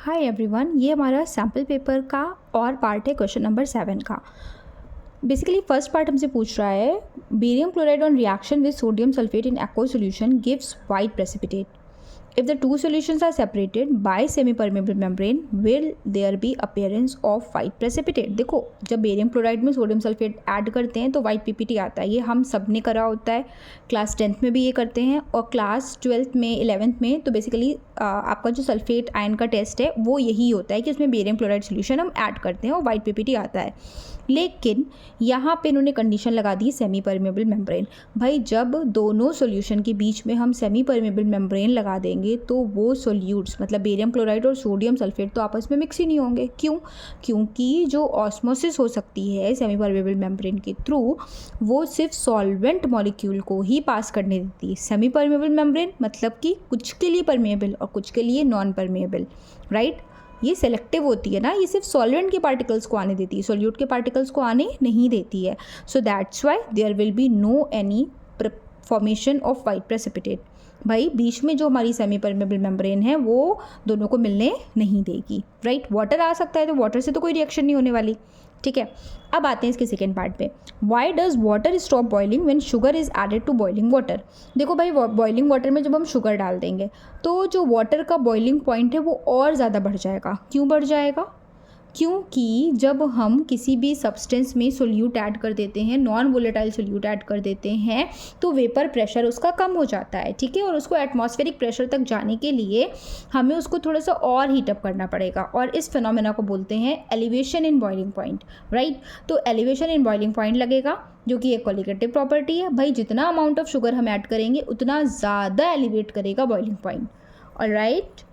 Hi everyone, ये हमारा sample paper का और पार्ट है क्वेश्चन नंबर 7 का। बेसिकली फर्स्ट पार्ट हमसे पूछ रहा है barium chloride on reaction with sodium sulphate in aqua solution gives white precipitate. If the two solutions are separated by semi-permeable membrane, will there be appearance of white precipitate? देखो, जब barium chloride में sodium sulphate add करते हैं तो white PPT आता है। ये हम सब ने करा होता है, क्लास 10th में भी ये करते हैं और क्लास 12th में 11th में। तो बेसिकली आपका जो सल्फेट आयन का टेस्ट है वो यही होता है कि उसमें बेरियम क्लोराइड सोल्यूशन हम ऐड करते हैं और वाइट पीपीटी आता है। लेकिन यहाँ पे इन्होंने कंडीशन लगा दी सेमी परमेबल मेम्ब्रेन। भाई जब दोनों सॉल्यूशन के बीच में हम सेमी परमेबल मेम्ब्रेन लगा देंगे तो वो सोल्यूट्स मतलब बेरियम क्लोराइड और सोडियम सल्फेट तो आपस में मिक्स ही नहीं होंगे। क्यों? क्योंकि जो ऑस्मोसिस हो सकती है सेमी परमेबल मेम्ब्रेन के थ्रू वो सिर्फ सॉल्वेंट मॉलिक्यूल को ही पास करने देती है। सेमी परमेबल मेम्ब्रेन मतलब कि कुछ के लिए परमेबल और कुछ के लिए नॉन परमेबल, राइट। ये सेलेक्टिव होती है ना, ये सिर्फ सॉल्वेंट के पार्टिकल्स को आने देती है, सोल्यूट के पार्टिकल्स को आने नहीं देती है। So that's why there will be no any formation of white precipitate. भाई बीच में जो हमारी सेमी परमेबल मेम्ब्रेन है वो दोनों को मिलने नहीं देगी, राइट। वाटर आ सकता है तो वाटर से तो कोई रिएक्शन नहीं होने वाली, ठीक है। अब आते हैं इसके सेकेंड पार्ट पे। Why does water stop boiling when sugar is added to boiling water. देखो भाई, बॉइलिंग वाटर में जब हम शुगर डाल देंगे तो जो वाटर का बॉइलिंग पॉइंट है वो और ज़्यादा बढ़ जाएगा। क्यों बढ़ जाएगा? क्योंकि जब हम किसी भी सब्सटेंस में सोल्यूट ऐड कर देते हैं, नॉन वोलेटाइल सोल्यूट ऐड कर देते हैं तो वेपर प्रेशर उसका कम हो जाता है, ठीक है। और उसको एटमॉस्फेरिक प्रेशर तक जाने के लिए हमें उसको थोड़ा सा और हीटअप करना पड़ेगा और इस फिनोमेना को बोलते हैं elevation in boiling point, right. तो एलिवेशन इन बॉइलिंग पॉइंट लगेगा जो कि एक कोलिगेटिव प्रॉपर्टी है। भाई जितना अमाउंट ऑफ शुगर हम ऐड करेंगे उतना ज़्यादा एलिवेट करेगा बॉइलिंग पॉइंट, ऑलराइट।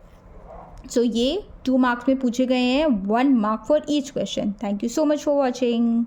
सो ये 2 मार्क्स में पूछे गए हैं, 1 mark for each question. Thank you so much for watching.